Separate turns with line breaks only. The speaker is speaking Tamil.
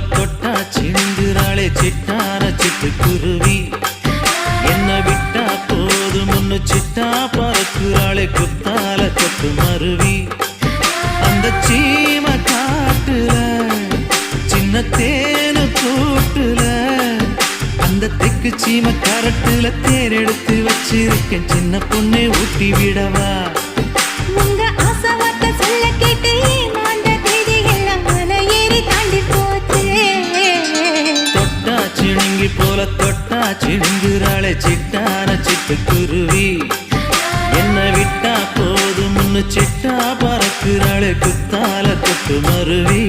தொட்டா சிந்துறாளே சிட்டான சிட்டுக்குருவி என்ன விட்டா போதும் முன்னு சிட்டா பறக்குறாளே குத்தால தொட்டு மருவி அந்த சீம காட்டுல சின்ன தேனு கூட்டுல அந்த தெக்கு சீம கரட்டுல தேர் எடுத்து வச்சிருக்கேன் சின்ன பொண்ணை ஊட்டி விடவா
உங்க ஆசை வார்த்தை சொல்ல கேட்டு ஏமாந்த தேதி எல்லாம் மலை ஏறி தாண்டி போச்சு
தொட்டா சிணுங்கி போல தொட்டா சிணுங்குறாளே சிட்டான சிட்டுக்குருவி என்ன விட்டா போதும் முன்னு சிட்டா பறக்குறாளே குத்தால தொட்டு மருவி